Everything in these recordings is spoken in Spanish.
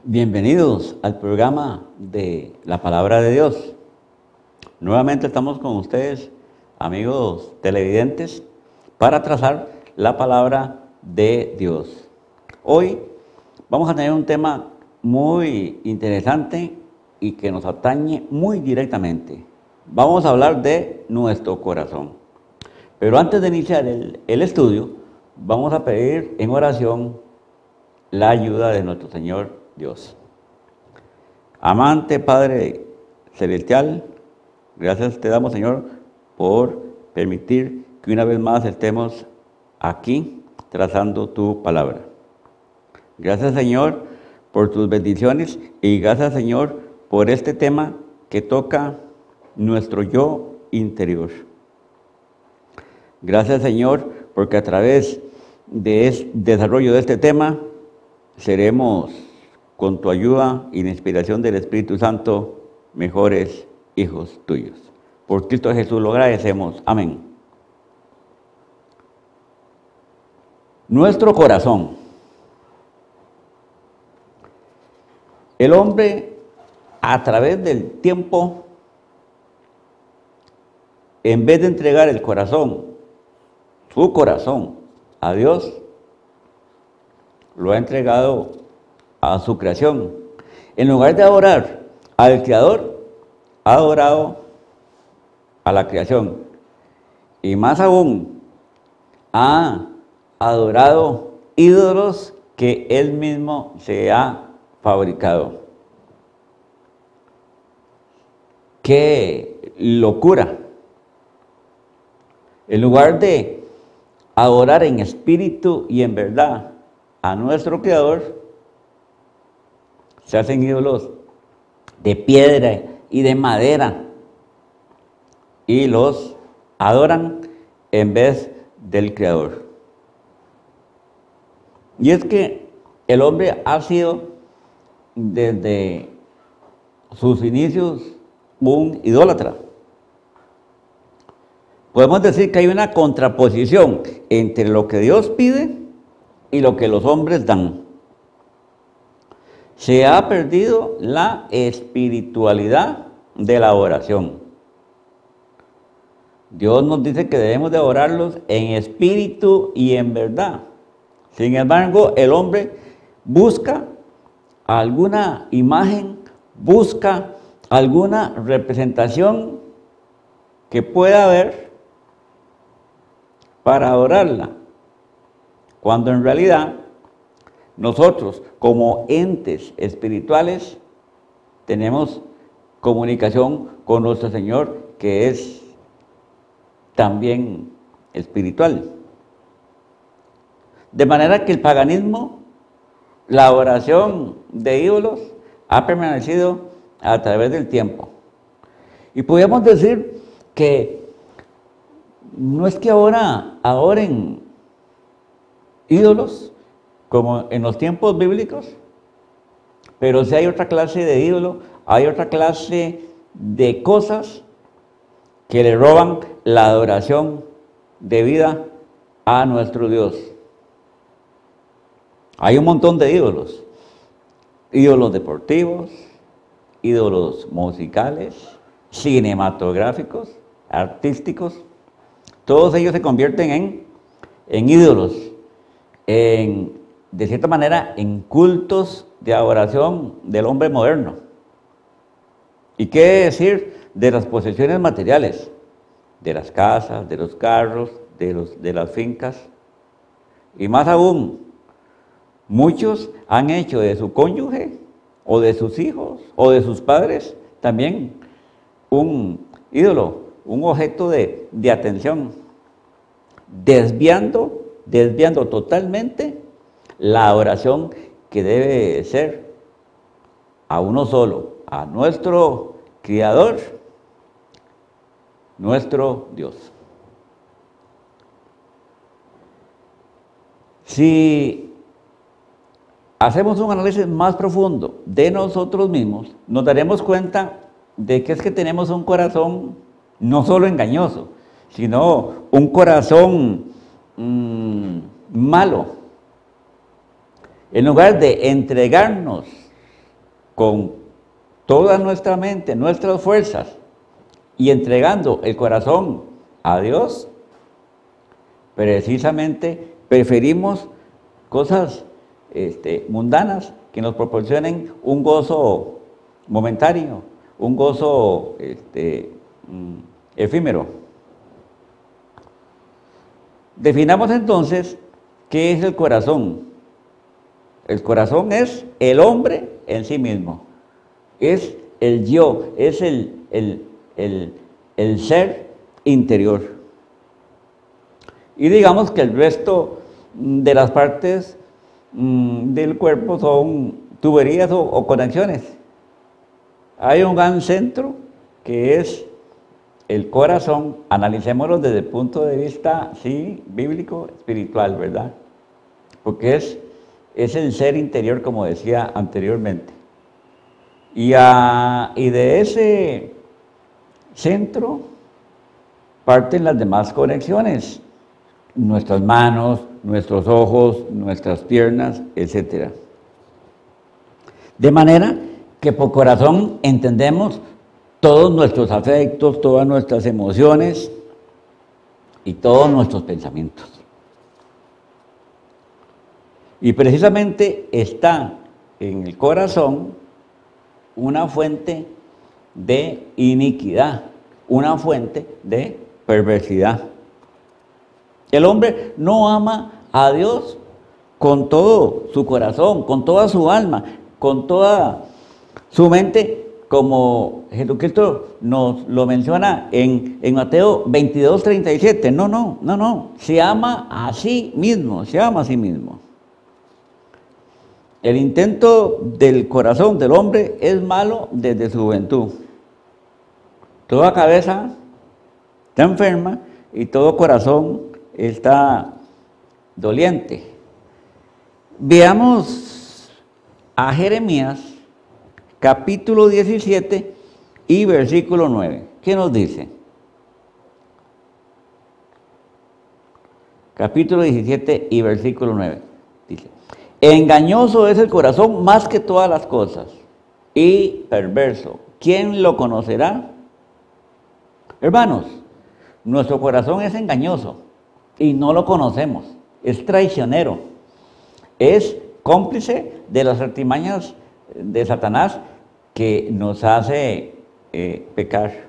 Bienvenidos al programa de la Palabra de Dios. Nuevamente estamos con ustedes, amigos televidentes, para trazar la palabra de Dios. Hoy vamos a tener un tema muy interesante y que nos atañe muy directamente. Vamos a hablar de nuestro corazón. Pero antes de iniciar el estudio, vamos a pedir en oración la ayuda de nuestro Señor Dios. Amante Padre Celestial, gracias te damos, Señor, por permitir que una vez más estemos aquí trazando tu palabra. Gracias, Señor, por tus bendiciones y gracias, Señor, por este tema que toca nuestro yo interior. Gracias, Señor, porque a través de desarrollo de este tema seremos, con tu ayuda y la inspiración del Espíritu Santo, mejores hijos tuyos. Por Cristo Jesús lo agradecemos. Amén. Nuestro corazón. El hombre, a través del tiempo, en vez de entregar el corazón, su corazón, a Dios, lo ha entregado a su creación. En lugar de adorar al Creador, ha adorado a la creación. Y más aún, ha adorado ídolos que él mismo se ha fabricado. ¡Qué locura! En lugar de adorar en espíritu y en verdad a nuestro Creador, se hacen ídolos de piedra y de madera y los adoran en vez del Creador. Y es que el hombre ha sido desde sus inicios un idólatra. Podemos decir que hay una contraposición entre lo que Dios pide y lo que los hombres dan. Se ha perdido la espiritualidad de la oración. Dios nos dice que debemos de orarlos en espíritu y en verdad. Sin embargo, el hombre busca alguna imagen, busca alguna representación que pueda haber para adorarla, cuando en realidad nosotros, como entes espirituales, tenemos comunicación con nuestro Señor, que es también espiritual. De manera que el paganismo, la oración de ídolos, ha permanecido a través del tiempo. Y podríamos decir que no es que ahora adoren ídolos, como en los tiempos bíblicos, pero si hay otra clase de ídolo, hay otra clase de cosas que le roban la adoración debida a nuestro Dios. Hay un montón de ídolos, ídolos deportivos, ídolos musicales, cinematográficos, artísticos, todos ellos se convierten en ídolos, de cierta manera, en cultos de adoración del hombre moderno. ¿Y qué decir de las posesiones materiales? De las casas, de los carros, de las fincas. Y más aún, muchos han hecho de su cónyuge, o de sus hijos, o de sus padres, también un ídolo, un objeto de atención, desviando totalmente la oración que debe ser a uno solo, a nuestro Creador, nuestro Dios. Si hacemos un análisis más profundo de nosotros mismos, nos daremos cuenta de que es que tenemos un corazón no solo engañoso, sino un corazón malo. En lugar de entregarnos con toda nuestra mente, nuestras fuerzas, y entregando el corazón a Dios, precisamente preferimos cosas mundanas que nos proporcionen un gozo momentáneo, un gozo efímero. Definamos entonces qué es el corazón. El corazón es el hombre en sí mismo, es el yo, es el ser interior. Y digamos que el resto de las partes del cuerpo son tuberías o conexiones. Hay un gran centro que es el corazón, analicémoslo desde el punto de vista, sí, bíblico, espiritual, ¿verdad? Porque es el ser interior, como decía anteriormente. Y de ese centro parten las demás conexiones, nuestras manos, nuestros ojos, nuestras piernas, etc. De manera que por corazón entendemos todos nuestros afectos, todas nuestras emociones y todos nuestros pensamientos. Y precisamente está en el corazón una fuente de iniquidad, una fuente de perversidad. El hombre no ama a Dios con todo su corazón, con toda su alma, con toda su mente, como Jesucristo nos lo menciona en Mateo 22:37. No. Se ama a sí mismo, se ama a sí mismo. El intento del corazón del hombre es malo desde su juventud. Toda cabeza está enferma y todo corazón está doliente. Veamos a Jeremías, capítulo 17 y versículo 9. ¿Qué nos dice? Capítulo 17 y versículo 9. Dice: engañoso es el corazón más que todas las cosas, y perverso. ¿Quién lo conocerá? Hermanos, nuestro corazón es engañoso y no lo conocemos. Es traicionero. Es cómplice de las artimañas de Satanás que nos hace pecar.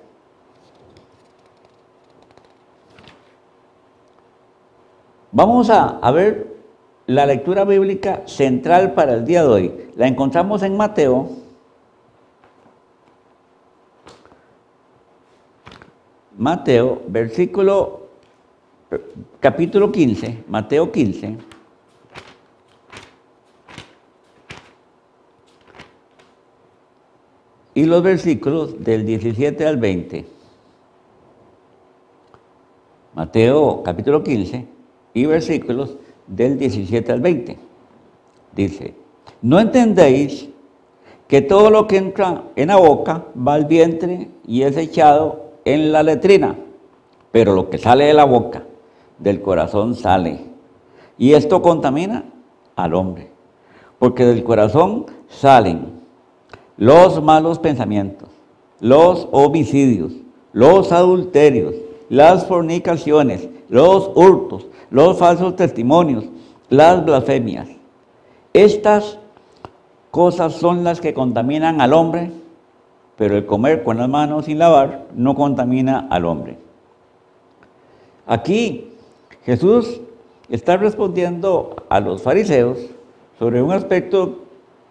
Vamos a ver la lectura bíblica central para el día de hoy. La encontramos en Mateo, capítulo 15, Mateo 15. Y los versículos del 17 al 20. Mateo capítulo 15 y versículos del 17 al 20. Dice: ¿no entendéis que todo lo que entra en la boca va al vientre y es echado en la letrina? Pero lo que sale de la boca, del corazón sale. Y esto contamina al hombre. Porque del corazón salen los malos pensamientos, los homicidios, los adulterios, las fornicaciones, los hurtos, los falsos testimonios, las blasfemias. Estas cosas son las que contaminan al hombre, pero el comer con las manos sin lavar no contamina al hombre. Aquí Jesús está respondiendo a los fariseos sobre un aspecto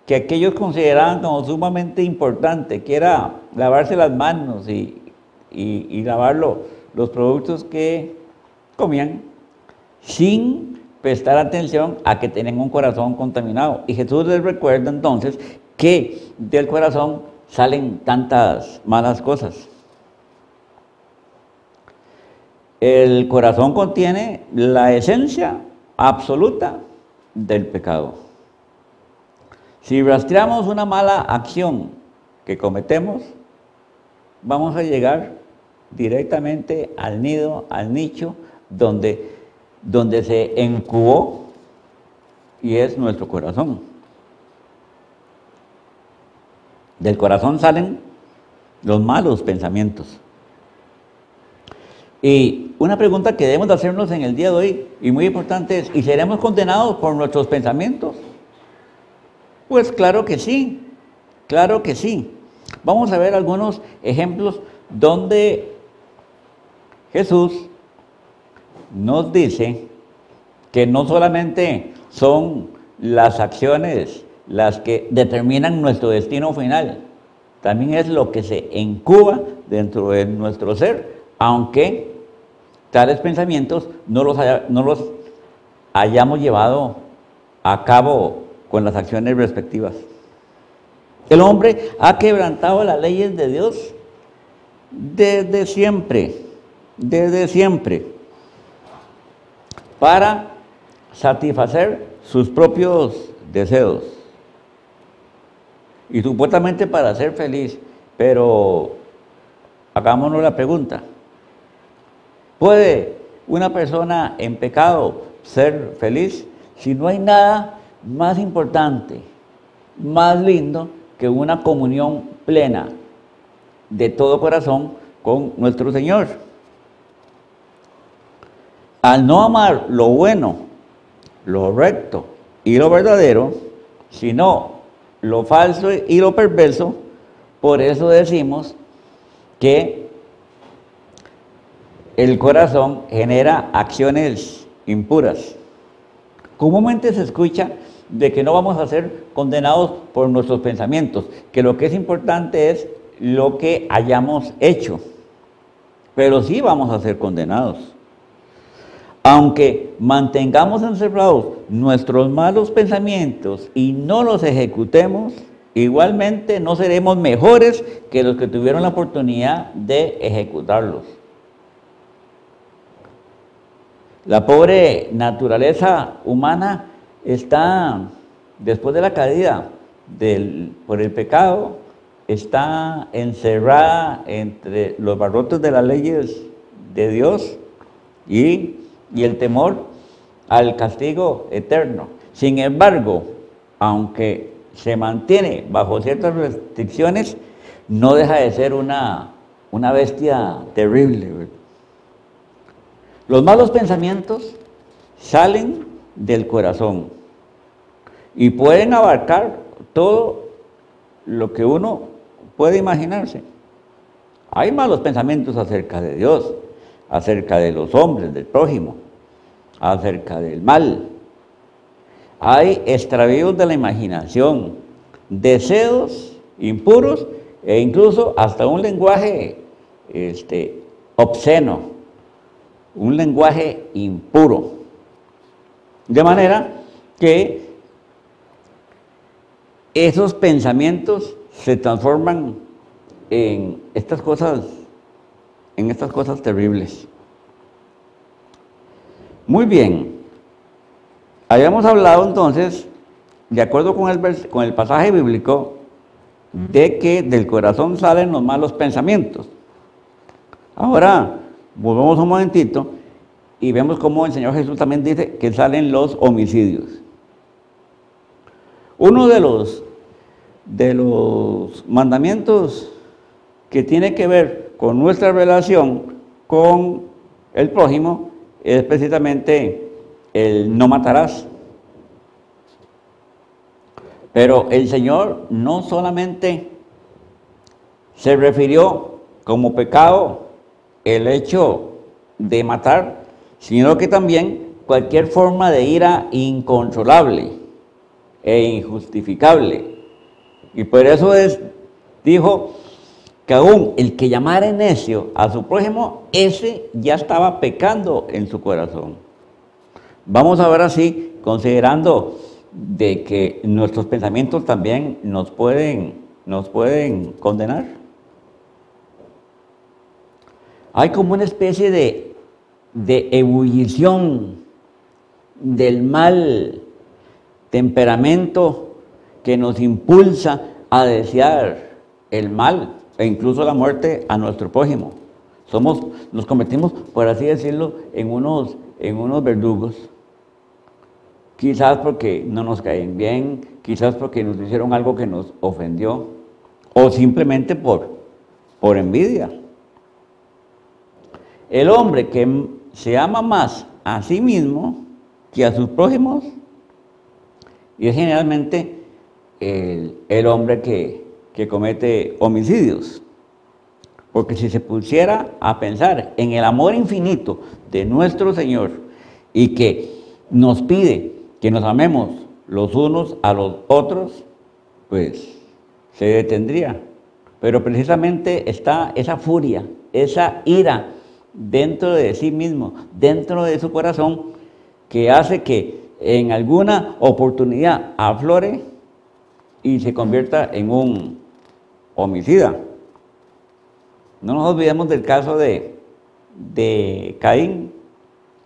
que aquellos consideraban como sumamente importante, que era lavarse las manos y lavar los productos que comían, sin prestar atención a que tenían un corazón contaminado. Y Jesús les recuerda entonces que del corazón salen tantas malas cosas. El corazón contiene la esencia absoluta del pecado. Si rastreamos una mala acción que cometemos, vamos a llegar directamente al nido, al nicho, donde se incubó, y es nuestro corazón. Del corazón salen los malos pensamientos. Y una pregunta que debemos de hacernos en el día de hoy, y muy importante, es: ¿y seremos condenados por nuestros pensamientos? Pues claro que sí, claro que sí. Vamos a ver algunos ejemplos donde Jesús nos dice que no solamente son las acciones las que determinan nuestro destino final, también es lo que se incuba dentro de nuestro ser, aunque tales pensamientos no los hayamos llevado a cabo con las acciones respectivas. El hombre ha quebrantado las leyes de Dios desde siempre, para satisfacer sus propios deseos y supuestamente para ser feliz. Pero hagámonos la pregunta: ¿puede una persona en pecado ser feliz si no hay nada más importante, más lindo que una comunión plena de todo corazón con nuestro Señor? Al no amar lo bueno, lo recto y lo verdadero, sino lo falso y lo perverso, por eso decimos que el corazón genera acciones impuras. Comúnmente se escucha de que no vamos a ser condenados por nuestros pensamientos, que lo que es importante es lo que hayamos hecho, pero sí vamos a ser condenados. Aunque mantengamos encerrados nuestros malos pensamientos y no los ejecutemos, igualmente no seremos mejores que los que tuvieron la oportunidad de ejecutarlos. La pobre naturaleza humana está, después de la caída por el pecado, está encerrada entre los barrotes de las leyes de Dios y el temor al castigo eterno. Sin embargo, aunque se mantiene bajo ciertas restricciones, no deja de ser una bestia terrible. Los malos pensamientos salen del corazón y pueden abarcar todo lo que uno puede imaginarse. Hay malos pensamientos acerca de Dios, acerca de los hombres, del prójimo, acerca del mal. Hay extravíos de la imaginación, deseos impuros e incluso hasta un lenguaje obsceno, un lenguaje impuro. De manera que esos pensamientos se transforman en estas cosas terribles. Muy bien, habíamos hablado entonces, de acuerdo con el pasaje bíblico, de que del corazón salen los malos pensamientos. Ahora, volvemos un momentito y vemos cómo el Señor Jesús también dice que salen los homicidios. Uno de los mandamientos que tiene que ver con nuestra relación con el prójimo es precisamente el no matarás. Pero el Señor no solamente se refirió como pecado el hecho de matar, sino que también cualquier forma de ira incontrolable e injustificable. Y por eso dijo que aún el que llamara necio a su prójimo, ese ya estaba pecando en su corazón. Vamos a ver así, considerando de que nuestros pensamientos también nos pueden condenar. Hay como una especie de ebullición del mal temperamento que nos impulsa a desear el mal e incluso la muerte a nuestro prójimo. Nos convertimos, por así decirlo, en unos verdugos. Quizás porque no nos caen bien, quizás porque nos hicieron algo que nos ofendió, o simplemente por envidia. El hombre que se ama más a sí mismo que a sus prójimos, y es generalmente el hombre que comete homicidios. Porque si se pusiera a pensar en el amor infinito de nuestro Señor y que nos pide que nos amemos los unos a los otros, pues se detendría. Pero precisamente está esa furia, esa ira dentro de sí mismo, dentro de su corazón, que hace que en alguna oportunidad aflore y se convierta en un homicida. No nos olvidemos del caso de Caín,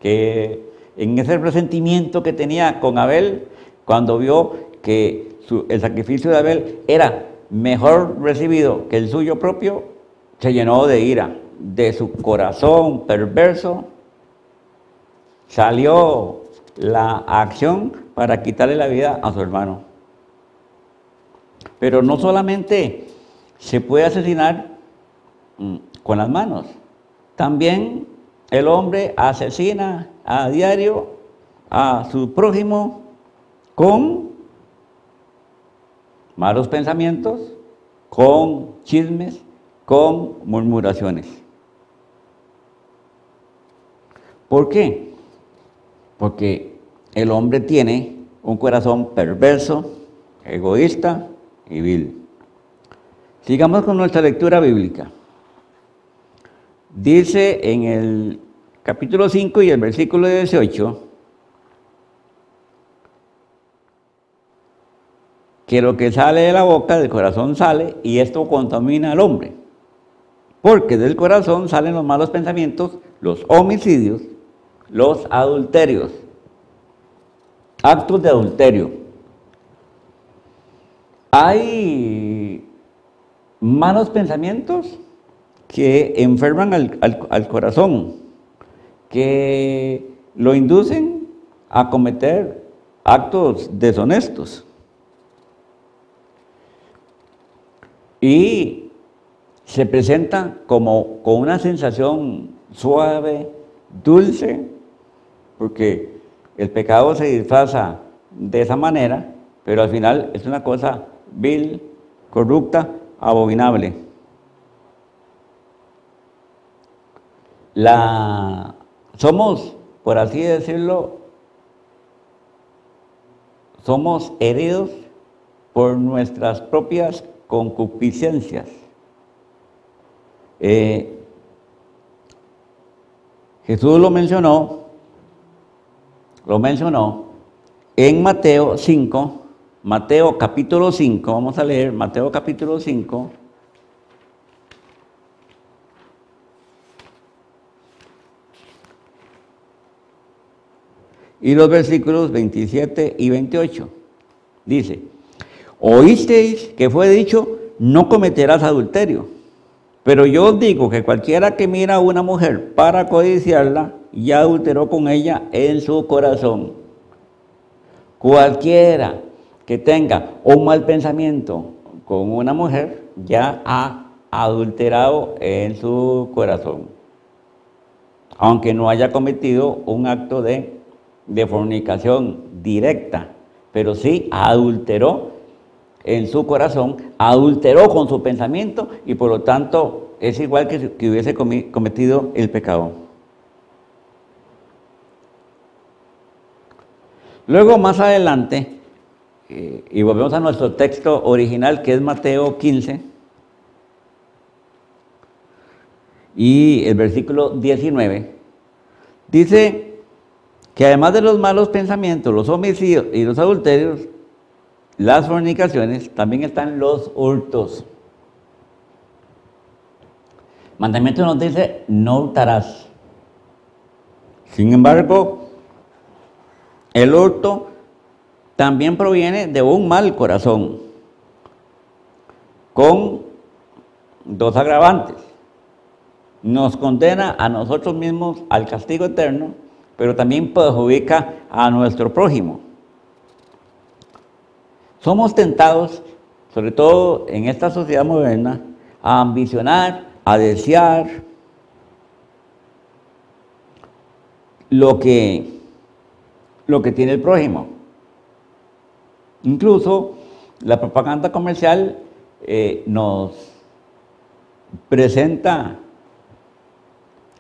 que en ese resentimiento que tenía con Abel, cuando vio que el sacrificio de Abel era mejor recibido que el suyo propio, se llenó de ira. De su corazón perverso salió la acción para quitarle la vida a su hermano. Pero no solamente se puede asesinar con las manos, también el hombre asesina a diario a su prójimo con malos pensamientos, con chismes, con murmuraciones. ¿Por qué? Porque el hombre tiene un corazón perverso, egoísta y vil. Sigamos con nuestra lectura bíblica. Dice en el capítulo 5 y el versículo 18 que lo que sale de la boca, del corazón sale, y esto contamina al hombre. Porque del corazón salen los malos pensamientos, los homicidios, los adulterios, actos de adulterio. Hay malos pensamientos que enferman al corazón, que lo inducen a cometer actos deshonestos. Y se presenta como con una sensación suave, dulce, porque el pecado se disfraza de esa manera, pero al final es una cosa vil, corrupta, abominable. Somos, por así decirlo, somos heridos por nuestras propias concupiscencias. Jesús lo mencionó en Mateo 5, Mateo capítulo 5, vamos a leer Mateo capítulo 5. Y los versículos 27 y 28. Dice, oísteis que fue dicho, no cometerás adulterio. Pero yo os digo que cualquiera que mira a una mujer para codiciarla, ya adulteró con ella en su corazón. Cualquiera que tenga un mal pensamiento con una mujer, ya ha adulterado en su corazón. Aunque no haya cometido un acto de fornicación directa, pero sí adulteró en su corazón, adulteró con su pensamiento y por lo tanto es igual que hubiese cometido el pecado. Luego más adelante, y volvemos a nuestro texto original que es Mateo 15 y el versículo 19, dice que además de los malos pensamientos, los homicidios y los adulterios, las fornicaciones, también están los hurtos. Mandamiento nos dice, no hurtarás. Sin embargo, el hurto también proviene de un mal corazón, con dos agravantes. Nos condena a nosotros mismos al castigo eterno, pero también perjudica a nuestro prójimo. Somos tentados sobre todo en esta sociedad moderna, a ambicionar, a desear lo que tiene el prójimo. Incluso la propaganda comercial nos presenta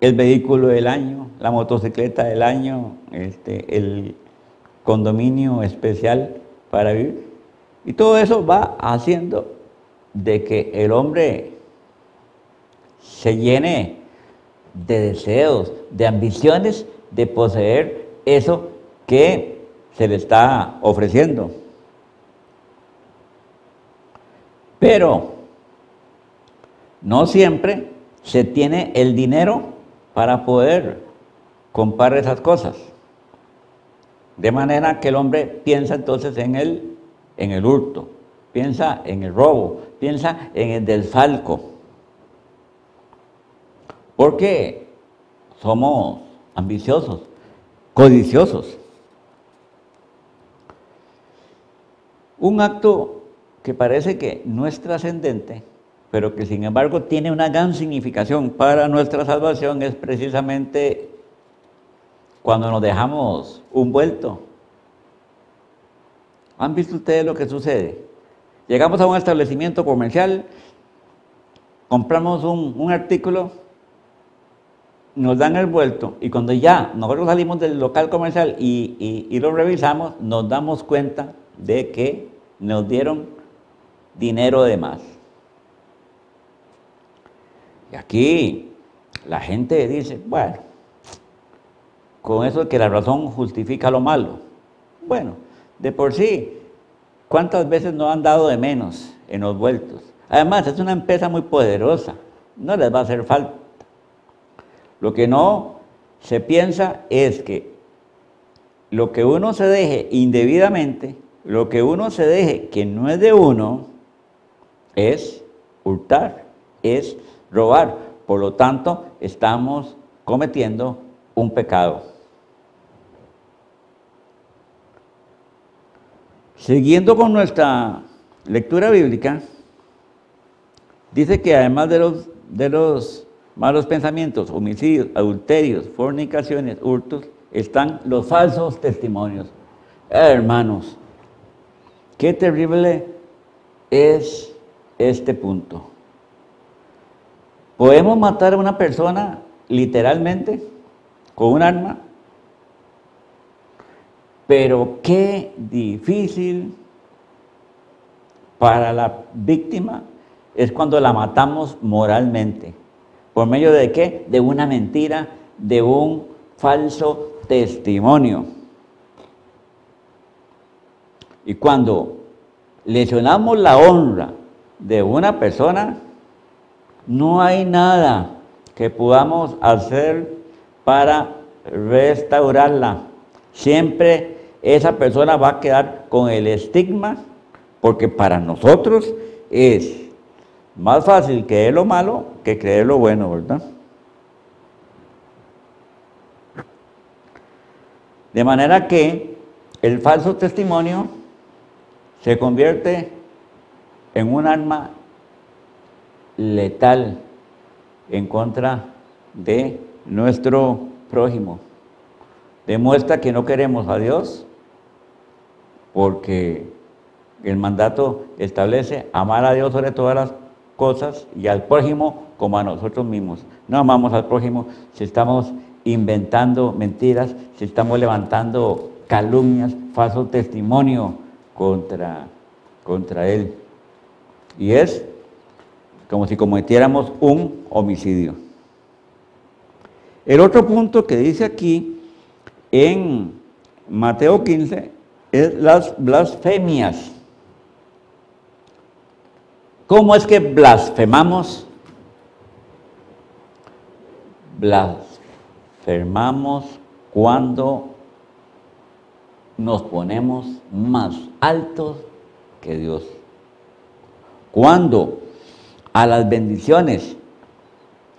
el vehículo del año, la motocicleta del año, el condominio especial para vivir. Y todo eso va haciendo de que el hombre se llene de deseos, de ambiciones, de poseer eso que se le está ofreciendo. Pero no siempre se tiene el dinero para poder comprar esas cosas. De manera que el hombre piensa entonces en el hurto, piensa en el robo, piensa en el desfalco. Porque somos ambiciosos, codiciosos. Un acto que parece que no es trascendente, pero que sin embargo tiene una gran significación para nuestra salvación, es precisamente cuando nos dejamos un vuelto. ¿Han visto ustedes lo que sucede? Llegamos a un establecimiento comercial, compramos un artículo, nos dan el vuelto, y cuando ya nosotros salimos del local comercial y lo revisamos, nos damos cuenta de que nos dieron dinero de más. Y aquí la gente dice, bueno, con eso de que la razón justifica lo malo. Bueno, de por sí, ¿cuántas veces nos han dado de menos en los vueltos? Además, es una empresa muy poderosa, no les va a hacer falta. Lo que no se piensa es que lo que uno se deje indebidamente, lo que uno se deje que no es de uno, es hurtar, es robar. Por lo tanto, estamos cometiendo un pecado. Siguiendo con nuestra lectura bíblica, dice que además de los malos pensamientos, homicidios, adulterios, fornicaciones, hurtos, están los falsos testimonios. Hermanos, qué terrible es este punto. Podemos matar a una persona literalmente con un arma, pero qué difícil para la víctima es cuando la matamos moralmente. ¿Por medio de qué? De una mentira, de un falso testimonio. Y cuando lesionamos la honra de una persona, no hay nada que podamos hacer para restaurarla. Siempre esa persona va a quedar con el estigma, porque para nosotros es más fácil creer lo malo que creer lo bueno, ¿verdad? De manera que el falso testimonio se convierte en un arma letal en contra de nuestro prójimo. Demuestra que no queremos a Dios, porque el mandato establece amar a Dios sobre todas las cosas y al prójimo como a nosotros mismos. No amamos al prójimo si estamos inventando mentiras, si estamos levantando calumnias, falso testimonio contra él. Y es como si cometiéramos un homicidio. El otro punto que dice aquí en Mateo 15 es las blasfemias. ¿Cómo es que blasfemamos? Blasfemamos cuando nos ponemos más altos que Dios. Cuando a las bendiciones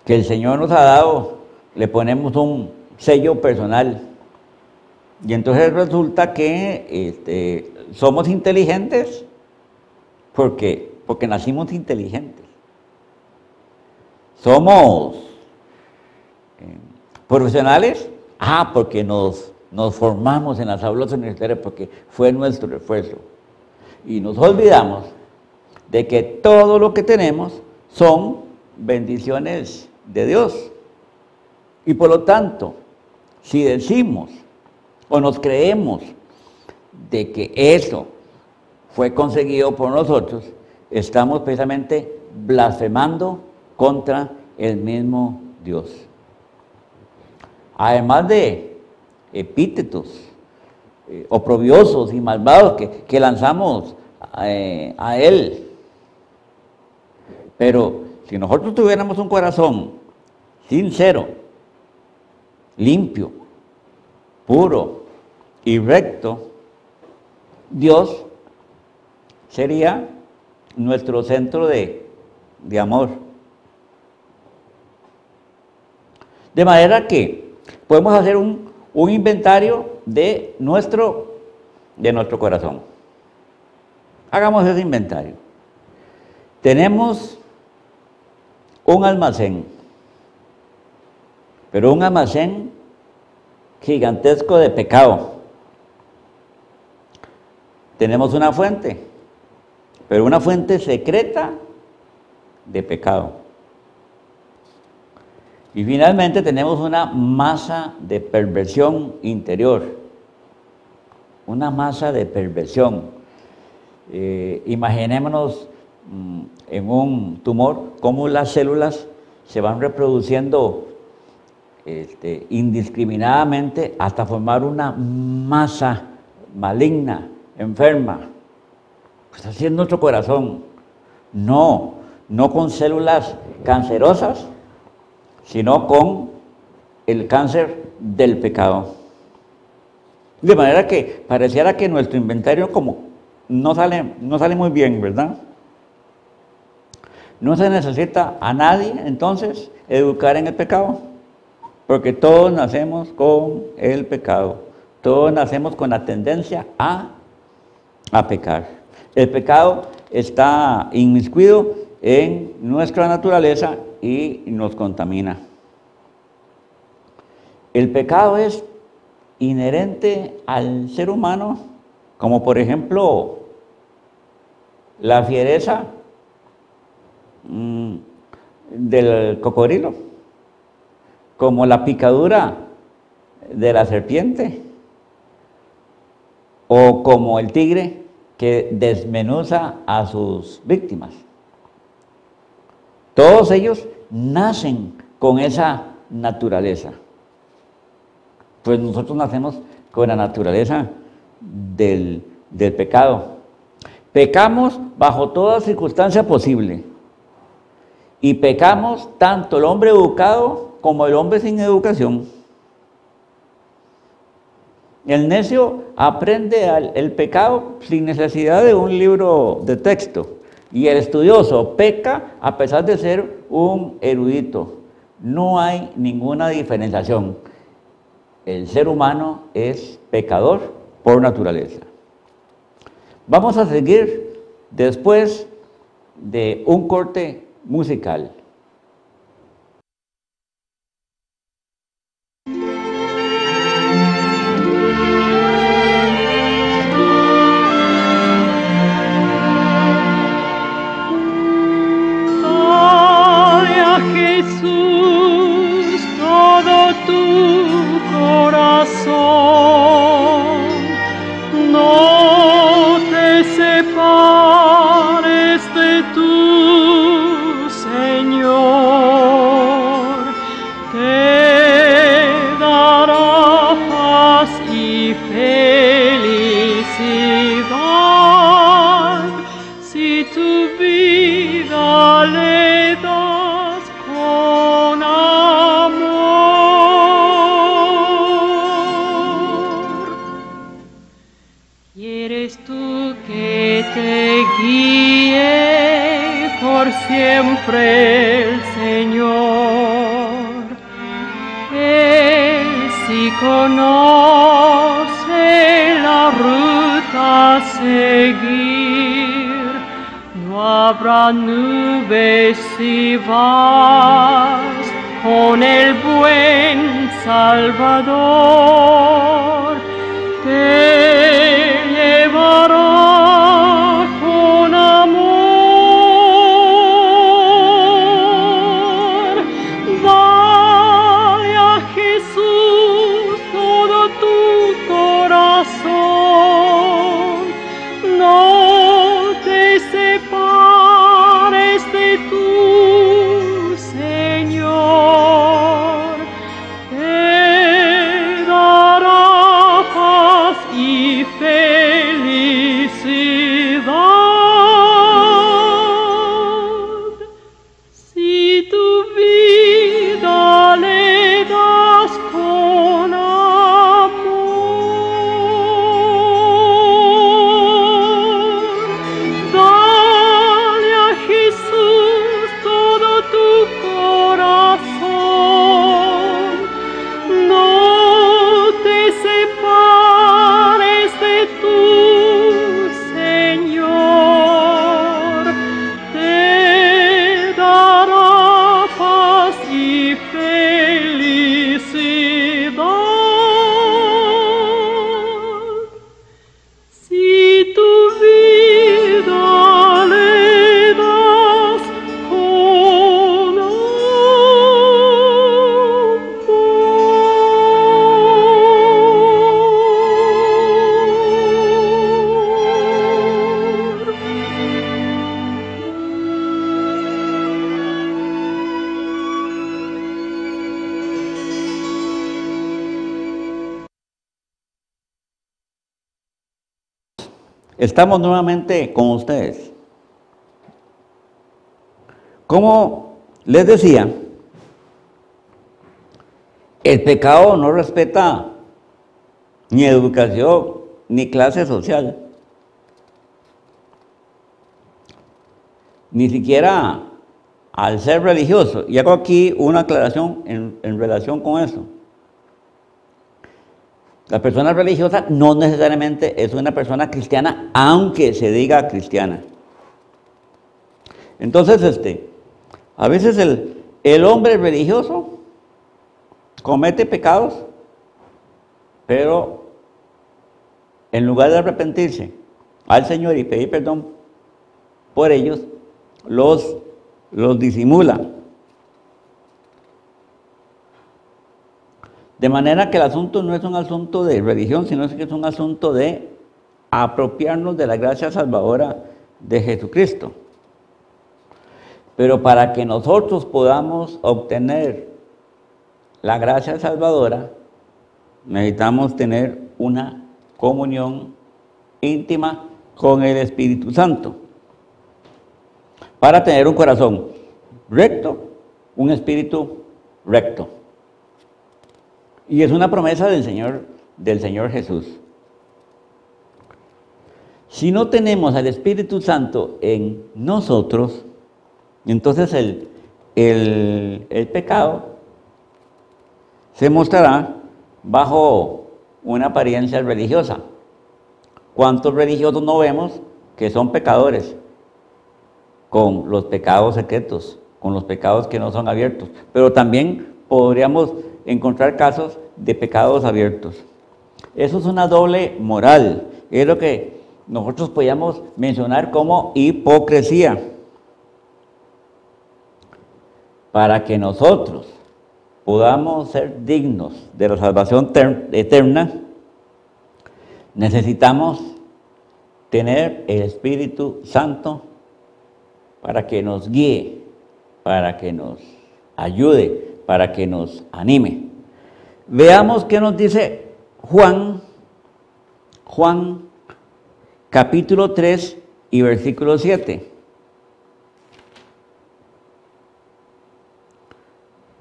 que el Señor nos ha dado le ponemos un sello personal. Y entonces resulta que somos inteligentes ¿Por qué? Porque nacimos inteligentes. Somos profesionales, porque nos formamos en las aulas universitarias, porque fue nuestro esfuerzo. Y nos olvidamos de que todo lo que tenemos son bendiciones de Dios. Y por lo tanto, si decimos o nos creemos de que eso fue conseguido por nosotros, estamos precisamente blasfemando contra el mismo Dios. Además de epítetos oprobiosos y malvados que lanzamos a Él. Pero si nosotros tuviéramos un corazón sincero, limpio, puro y recto, Dios sería nuestro centro de amor. De manera que podemos hacer un inventario de nuestro corazón. Hagamos ese inventario. Tenemos un almacén, pero un almacén gigantesco de pecado. Tenemos una fuente, pero una fuente secreta de pecado. Y finalmente tenemos una masa de perversión interior, una masa de perversión. Imaginémonos en un tumor cómo las células se van reproduciendo indiscriminadamente hasta formar una masa maligna, enferma. Pues así es nuestro corazón. No con células cancerosas, sino con el cáncer del pecado. De manera que pareciera que nuestro inventario como no sale muy bien, ¿verdad? No se necesita a nadie, entonces, educar en el pecado, porque todos nacemos con el pecado, todos nacemos con la tendencia a pecar. El pecado está inmiscuido en nuestra naturaleza y nos contamina. El pecado es inherente al ser humano, como por ejemplo la fiereza del cocodrilo, como la picadura de la serpiente, o como el tigre que desmenuza a sus víctimas. Todos ellos nacen con esa naturaleza. Pues nosotros nacemos con la naturaleza del pecado. Pecamos bajo toda circunstancia posible. Y pecamos tanto el hombre educado como el hombre sin educación. El necio aprende el pecado sin necesidad de un libro de texto. Y el estudioso peca a pesar de ser un erudito. No hay ninguna diferenciación. El ser humano es pecador por naturaleza. Vamos a seguir después de un corte musical. No te separes de tu Señor, te dará paz y felicidad si tu vida le das con amor. ¿Quieres tú que te guíe por siempre el Señor? Él sí conoce la ruta a seguir no habrá nubes si vas con el buen Salvador. Te llevará con amor. Dale a Jesús todo tu corazón. No te separes de tu Señor. Te dará paz y felicidad. Si tu vida le das con amor, dale a Jesús todo tu corazón. No te separes de tu Señor. Te dará paz y felicidad. Si tu vida le das con amor. Estamos nuevamente con ustedes. Como les decía, el pecado no respeta ni educación ni clase social, ni siquiera al ser religioso. Y hago aquí una aclaración en relación con eso. La persona religiosa no necesariamente es una persona cristiana, aunque se diga cristiana. Entonces, a veces el hombre religioso comete pecados, pero en lugar de arrepentirse al Señor y pedir perdón por ellos, los disimula. De manera que el asunto no es un asunto de religión, sino que es un asunto de apropiarnos de la gracia salvadora de Jesucristo. Pero para que nosotros podamos obtener la gracia salvadora, necesitamos tener una comunión íntima con el Espíritu Santo. Para tener un corazón recto, un espíritu recto. Y es una promesa del Señor Jesús. Si no tenemos al Espíritu Santo en nosotros, entonces el pecado se mostrará bajo una apariencia religiosa. ¿Cuántos religiosos no vemos que son pecadores? Con los pecados secretos, con los pecados que no son abiertos. Pero también podríamos encontrar casos de pecados abiertos. Eso es una doble moral. Es lo que nosotros podríamos mencionar como hipocresía. Para que nosotros podamos ser dignos de la salvación eterna, necesitamos tener el Espíritu Santo para que nos guíe, para que nos ayude, para que nos anime. Veamos qué nos dice Juan capítulo 3 y versículo 7.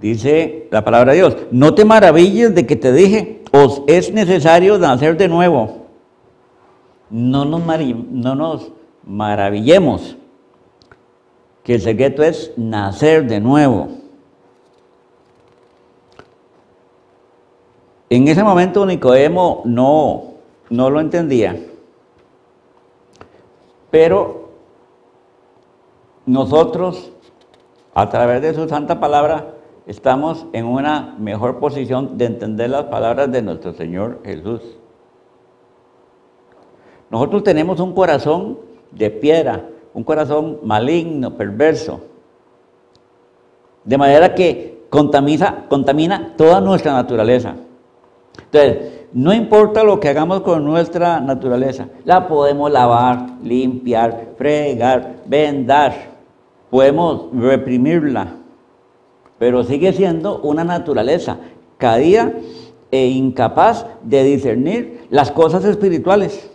Dice la palabra de Dios: no te maravilles de que te dije, os es necesario nacer de nuevo. No nos maravillemos, que el secreto es nacer de nuevo. En ese momento Nicodemo no lo entendía, pero nosotros, a través de su santa palabra, estamos en una mejor posición de entender las palabras de nuestro Señor Jesús. Nosotros tenemos un corazón de piedra, un corazón maligno, perverso, de manera que contamina toda nuestra naturaleza. Entonces, no importa lo que hagamos con nuestra naturaleza, la podemos lavar, limpiar, fregar, vendar, podemos reprimirla, pero sigue siendo una naturaleza caída e incapaz de discernir las cosas espirituales.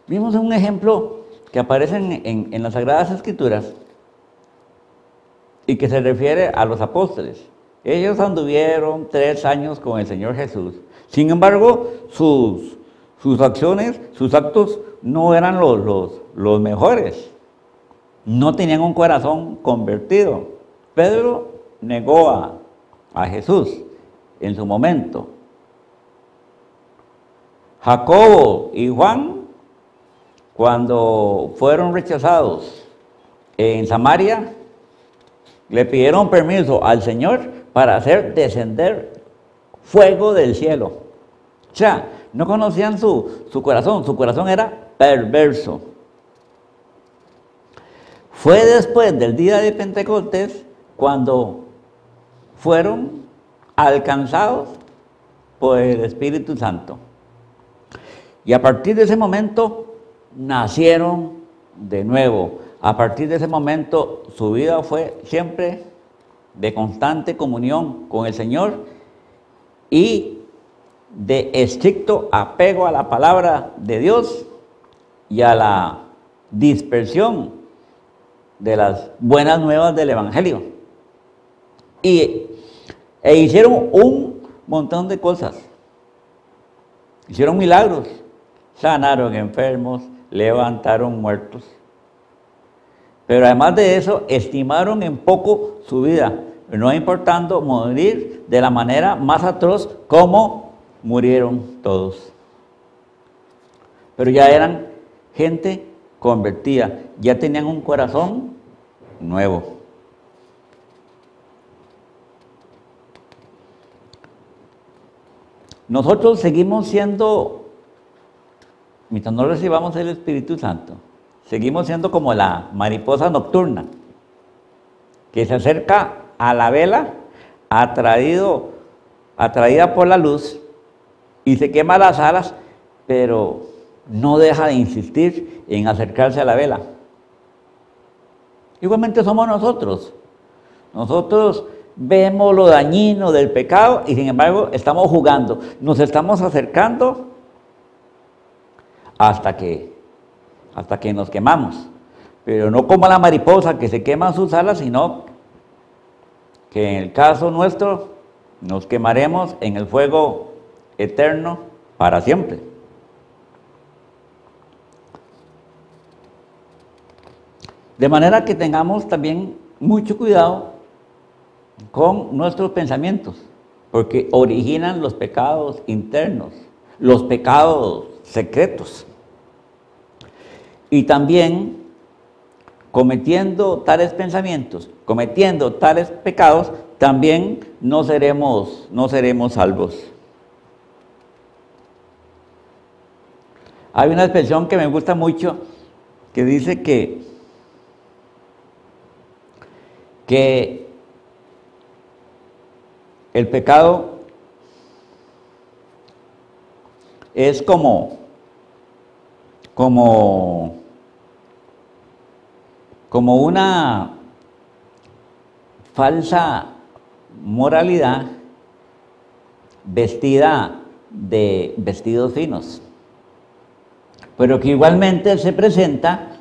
Vimos un ejemplo que aparece en las Sagradas Escrituras y que se refiere a los apóstoles. Ellos anduvieron 3 años con el Señor Jesús. Sin embargo, sus acciones, sus actos no eran los mejores. No tenían un corazón convertido. Pedro negó a Jesús en su momento. Jacobo y Juan, cuando fueron rechazados en Samaria, le pidieron permiso al Señor para hacer descender fuego del cielo. O sea, no conocían su corazón era perverso. Fue después del día de Pentecostés cuando fueron alcanzados por el Espíritu Santo. Y a partir de ese momento nacieron de nuevo. A partir de ese momento su vida fue siempre de constante comunión con el Señor y de estricto apego a la palabra de Dios y a la dispersión de las buenas nuevas del Evangelio. E hicieron un montón de cosas. Hicieron milagros, sanaron enfermos, levantaron muertos. Pero además de eso, estimaron en poco su vida, no importando morir de la manera más atroz como murieron todos. Pero ya eran gente convertida, ya tenían un corazón nuevo. Nosotros seguimos siendo, mientras no recibamos el Espíritu Santo, seguimos siendo como la mariposa nocturna, que se acerca a la vela, atraída por la luz, y se quema las alas, pero no deja de insistir en acercarse a la vela. Igualmente somos nosotros. Nosotros vemos lo dañino del pecado y sin embargo estamos jugando. Nos estamos acercando hasta que nos quemamos. Pero no como la mariposa que se quema sus alas, sino que en el caso nuestro nos quemaremos en el fuego eterno para siempre. De manera que tengamos también mucho cuidado con nuestros pensamientos, porque originan los pecados internos, los pecados secretos. Y también cometiendo tales pensamientos, cometiendo tales pecados, también no seremos salvos. Hay una expresión que me gusta mucho que dice que el pecado es como una falsa moralidad vestida de vestidos finos, pero que igualmente se presenta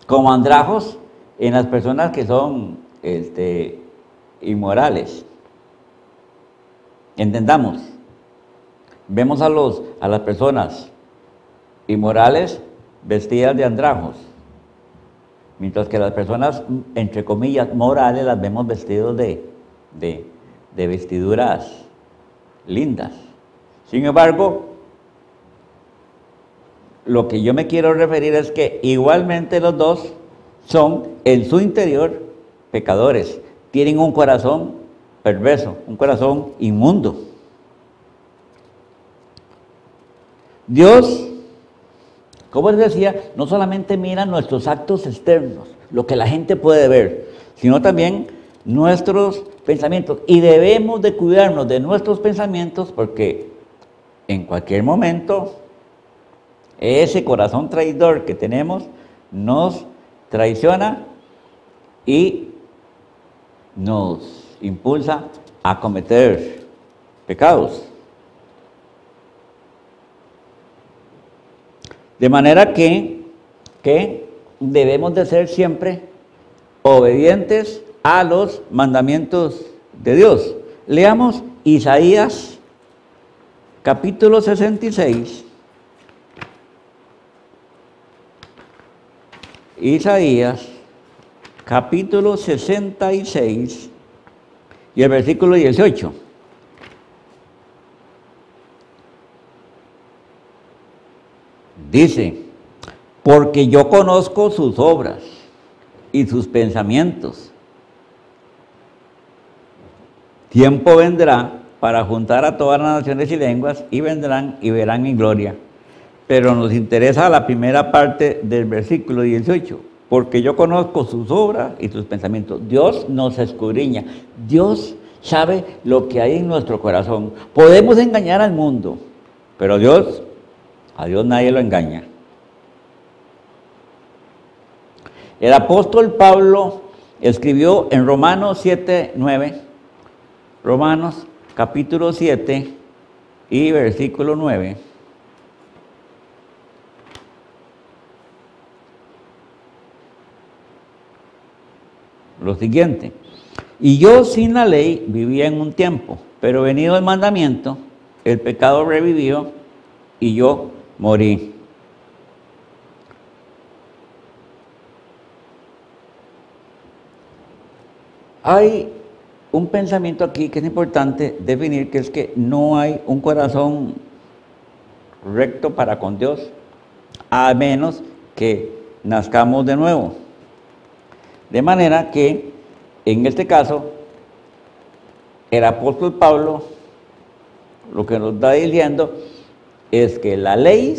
como andrajos en las personas que son inmorales. Entendamos, vemos a las personas inmorales vestidas de andrajos, mientras que las personas, entre comillas, morales, las vemos vestidos de vestiduras lindas. Sin embargo, lo que yo me quiero referir es que igualmente los dos son en su interior pecadores, tienen un corazón perverso, un corazón inmundo. Dios, como les decía, no solamente mira nuestros actos externos, lo que la gente puede ver, sino también nuestros pensamientos. Y debemos de cuidarnos de nuestros pensamientos porque en cualquier momento ese corazón traidor que tenemos nos traiciona y nos impulsa a cometer pecados. De manera que debemos de ser siempre obedientes a los mandamientos de Dios. Leamos Isaías capítulo 66. Isaías capítulo 66 y el versículo 18. Dice, porque yo conozco sus obras y sus pensamientos. Tiempo vendrá para juntar a todas las naciones y lenguas y vendrán y verán mi gloria. Pero nos interesa la primera parte del versículo 18, porque yo conozco sus obras y sus pensamientos. Dios nos escudriña, Dios sabe lo que hay en nuestro corazón. Podemos engañar al mundo, pero a Dios nadie lo engaña. El apóstol Pablo escribió en Romanos 7:9, Romanos capítulo 7 y versículo 9. Lo siguiente, y yo sin la ley vivía en un tiempo, pero venido el mandamiento, el pecado revivió y yo morí. Hay un pensamiento aquí que es importante definir, que es que no hay un corazón recto para con Dios, a menos que nazcamos de nuevo. De manera que, en este caso, el apóstol Pablo lo que nos está diciendo es que la ley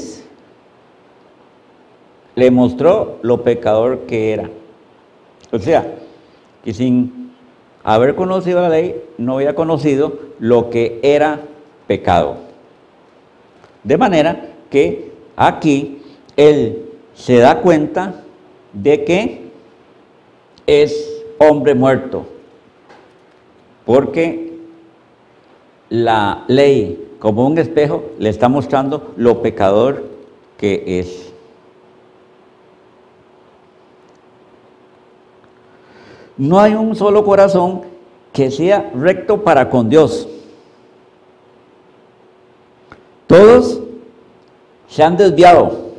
le mostró lo pecador que era. O sea, que sin haber conocido la ley, no había conocido lo que era pecado. De manera que aquí él se da cuenta de que es hombre muerto, porque la ley, como un espejo, le está mostrando lo pecador que es. No hay un solo corazón que sea recto para con Dios. Todos se han desviado.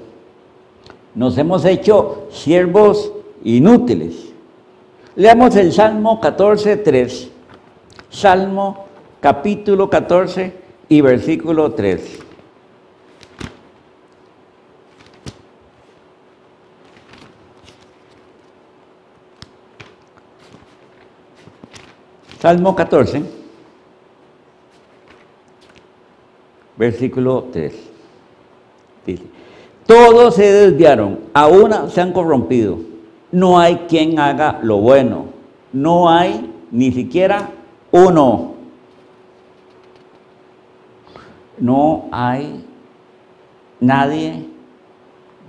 Nos hemos hecho siervos inútiles. Leamos el Salmo 14:3. Salmo capítulo 14 y versículo 3. Salmo 14, versículo 3. Dice, todos se desviaron, a una se han corrompido. No hay quien haga lo bueno. No hay ni siquiera uno. No hay nadie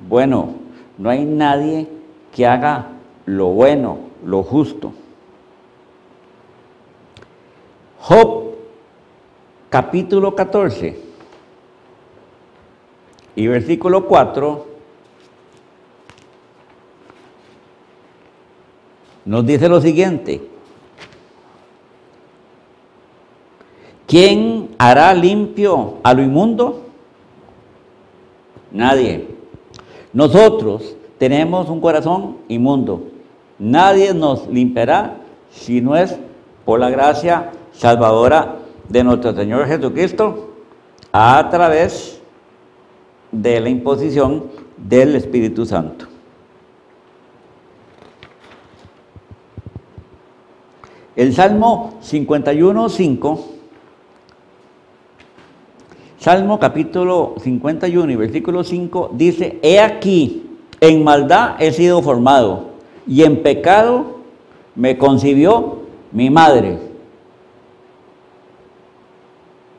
bueno. No hay nadie que haga lo bueno, lo justo. Job, capítulo 14 y versículo 4, nos dice lo siguiente: ¿quién hará limpio a lo inmundo? Nadie. Nosotros tenemos un corazón inmundo. Nadie nos limpiará si no es por la gracia salvadora de nuestro Señor Jesucristo a través de la imposición del Espíritu Santo. El Salmo 51:5, Salmo capítulo 51 y versículo 5 dice: He aquí, en maldad he sido formado, y en pecado me concibió mi madre.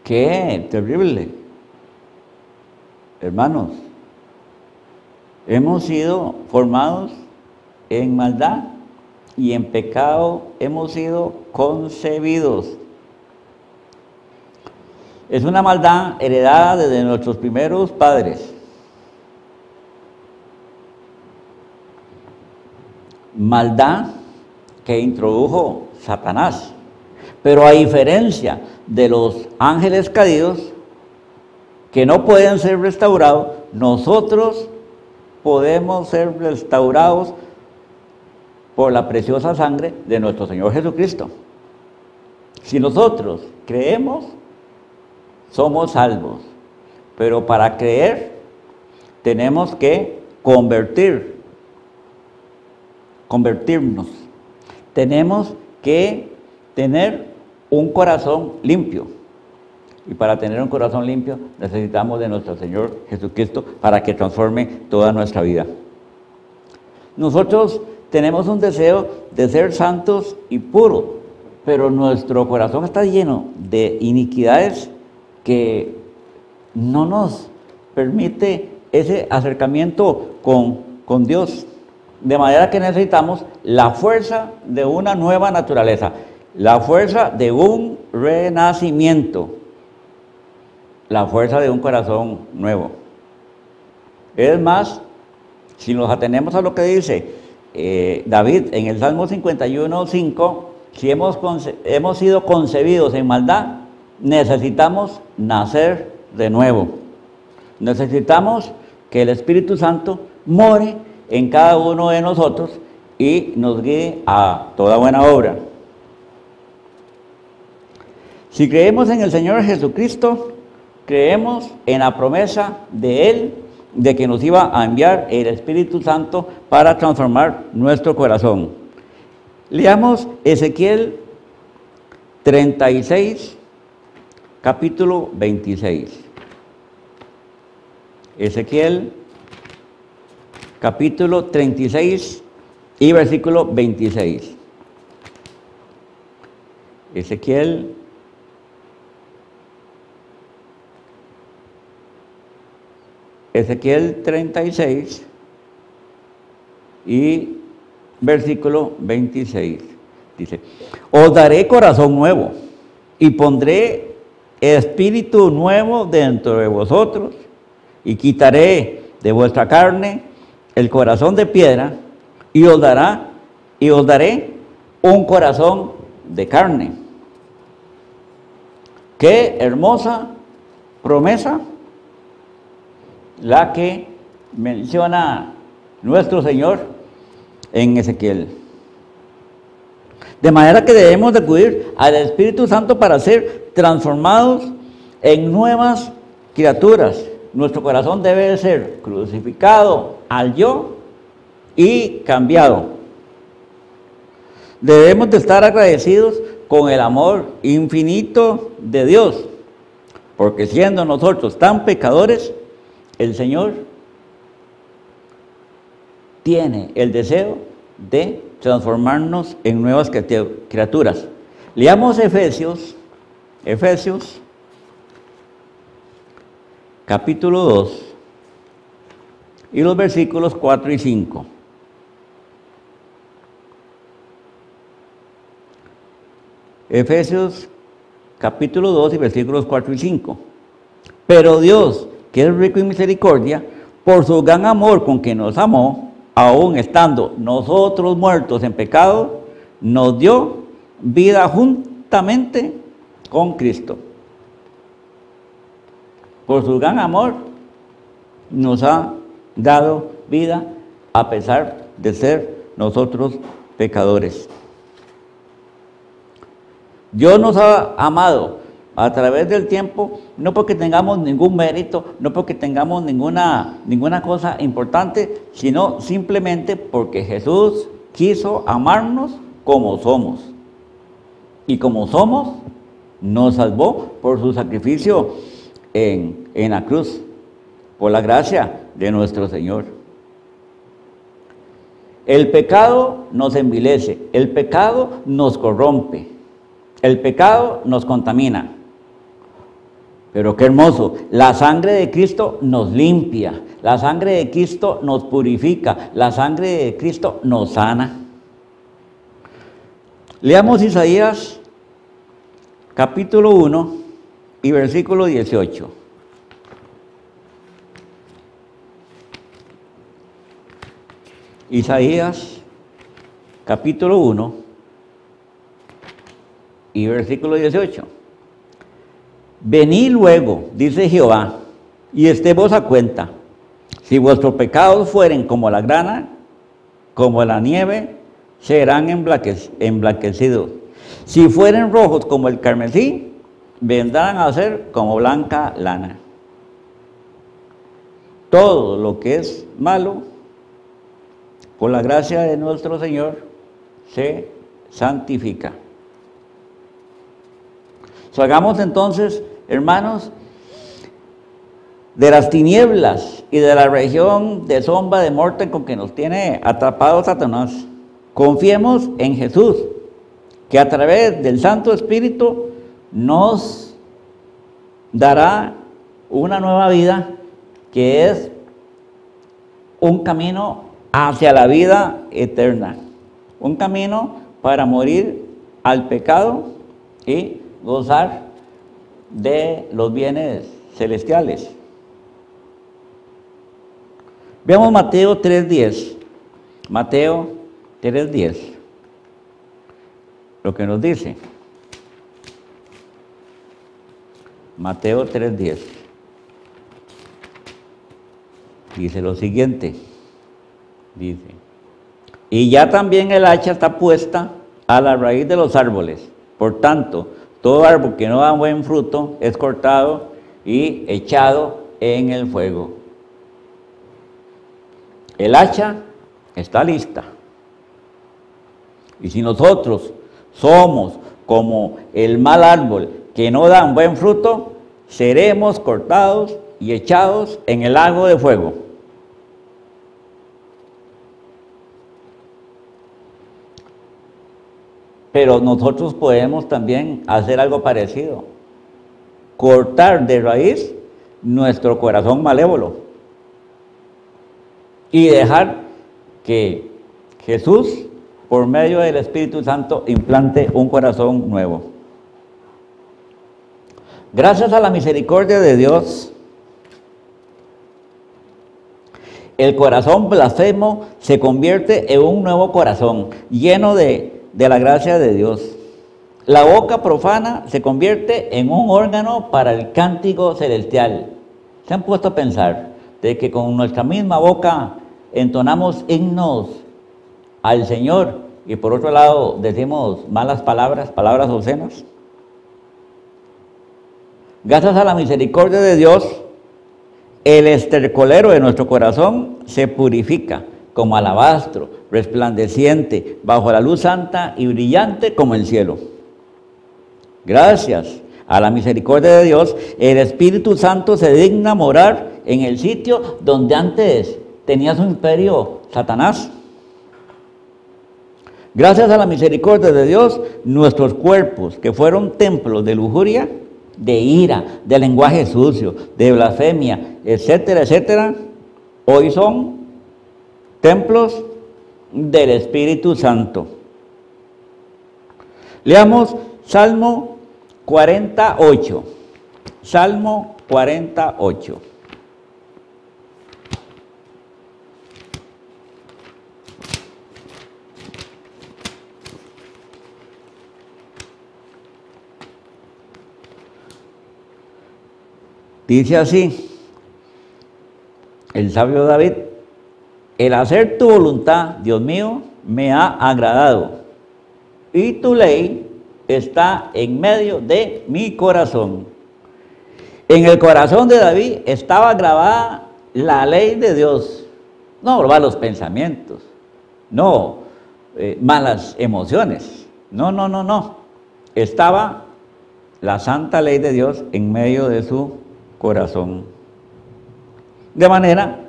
¡Qué terrible! Hermanos, hemos sido formados en maldad y en pecado hemos sido concebidos. Es una maldad heredada desde nuestros primeros padres. Maldad que introdujo Satanás. Pero a diferencia de los ángeles caídos, que no pueden ser restaurados, nosotros podemos ser restaurados por la preciosa sangre de nuestro Señor Jesucristo. Si nosotros creemos, somos salvos. Pero para creer, tenemos que convertirnos. Tenemos que tener un corazón limpio. Y para tener un corazón limpio necesitamos de nuestro Señor Jesucristo para que transforme toda nuestra vida. Nosotros tenemos un deseo de ser santos y puros, pero nuestro corazón está lleno de iniquidades que no nos permite ese acercamiento con Dios. De manera que necesitamos la fuerza de una nueva naturaleza, la fuerza de un renacimiento, la fuerza de un corazón nuevo. Es más, si nos atenemos a lo que dice David en el Salmo 51:5, si hemos sido concebidos en maldad, necesitamos nacer de nuevo. Necesitamos que el Espíritu Santo more en cada uno de nosotros y nos guíe a toda buena obra. Si creemos en el Señor Jesucristo, creemos en la promesa de Él, de que nos iba a enviar el Espíritu Santo para transformar nuestro corazón. Leamos Ezequiel 36, capítulo 26. Ezequiel, capítulo 36 y versículo 26. Ezequiel Ezequiel 36 y versículo 26. Dice: Os daré corazón nuevo y pondré espíritu nuevo dentro de vosotros y quitaré de vuestra carne el corazón de piedra y os daré un corazón de carne. Qué hermosa promesa la que menciona nuestro Señor en Ezequiel. De manera que debemos de acudir al Espíritu Santo para ser transformados en nuevas criaturas. Nuestro corazón debe de ser crucificado al yo y cambiado. Debemos de estar agradecidos con el amor infinito de Dios, porque siendo nosotros tan pecadores, el Señor tiene el deseo de transformarnos en nuevas criaturas. Leamos Efesios capítulo 2 y los versículos 4 y 5. Efesios capítulo 2 y versículos 4 y 5. Pero Dios, que es rico en misericordia, por su gran amor con que nos amó, aun estando nosotros muertos en pecado, nos dio vida juntamente con Cristo. Por su gran amor nos ha dado vida a pesar de ser nosotros pecadores. Dios nos ha amado a través del tiempo, no porque tengamos ningún mérito, no porque tengamos ninguna cosa importante, sino simplemente porque Jesús quiso amarnos como somos. Y como somos, nos salvó por su sacrificio en la cruz, por la gracia de nuestro Señor. El pecado nos envilece, el pecado nos corrompe, el pecado nos contamina. Pero qué hermoso, la sangre de Cristo nos limpia, la sangre de Cristo nos purifica, la sangre de Cristo nos sana. Leamos Isaías capítulo 1 y versículo 18. Isaías capítulo 1 y versículo 18. Venid luego, dice Jehová, y estemos a cuenta. Si vuestros pecados fueren como la grana, como la nieve, serán emblanquecidos. Si fueren rojos como el carmesí, vendrán a ser como blanca lana. Todo lo que es malo, por la gracia de nuestro Señor, se santifica. Hagamos entonces, hermanos, de las tinieblas y de la región de sombra de muerte con que nos tiene atrapados Satanás, confiemos en Jesús, que a través del Santo Espíritu nos dará una nueva vida, que es un camino hacia la vida eterna, un camino para morir al pecado y gozar de los bienes celestiales. Veamos Mateo 3:10. Mateo 3:10. Lo que nos dice. Mateo 3:10. Dice lo siguiente. Dice: y ya también el hacha está puesta a la raíz de los árboles. Por tanto, todo árbol que no da buen fruto es cortado y echado en el fuego. El hacha está lista. Y si nosotros somos como el mal árbol que no dan buen fruto, seremos cortados y echados en el lago de fuego. Pero nosotros podemos también hacer algo parecido. Cortar de raíz nuestro corazón malévolo. Y dejar que Jesús, por medio del Espíritu Santo, implante un corazón nuevo. Gracias a la misericordia de Dios, el corazón blasfemo se convierte en un nuevo corazón, lleno de la gracia de Dios. La boca profana se convierte en un órgano para el cántico celestial. ¿Se han puesto a pensar de que con nuestra misma boca entonamos himnos al Señor y por otro lado decimos malas palabras, palabras obscenas? Gracias a la misericordia de Dios, el estercolero de nuestro corazón se purifica como alabastro, resplandeciente, bajo la luz santa y brillante como el cielo. Gracias a la misericordia de Dios, el Espíritu Santo se digna morar en el sitio donde antes tenía su imperio Satanás. Gracias a la misericordia de Dios, nuestros cuerpos, que fueron templos de lujuria, de ira, de lenguaje sucio, de blasfemia, etcétera, etcétera, hoy son templos del Espíritu Santo. Leamos Salmo 48. Salmo 48. Dice así, el sabio David: el hacer tu voluntad, Dios mío, me ha agradado, y tu ley está en medio de mi corazón. En el corazón de David estaba grabada la ley de Dios. No malos pensamientos, no malas emociones. No. Estaba la santa ley de Dios en medio de su corazón. De manera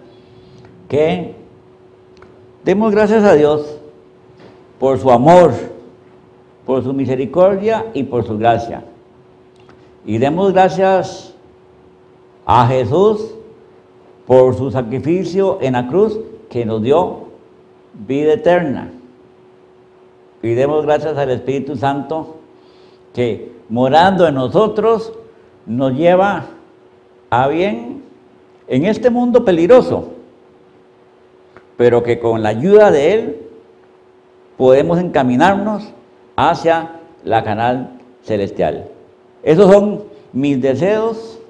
que demos gracias a Dios por su amor, por su misericordia y por su gracia. Y demos gracias a Jesús por su sacrificio en la cruz que nos dio vida eterna. Y demos gracias al Espíritu Santo que morando en nosotros nos lleva a bien en este mundo peligroso, pero que con la ayuda de Él podemos encaminarnos hacia la Canaán celestial. Esos son mis deseos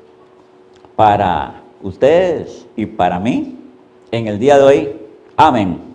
para ustedes y para mí en el día de hoy. Amén.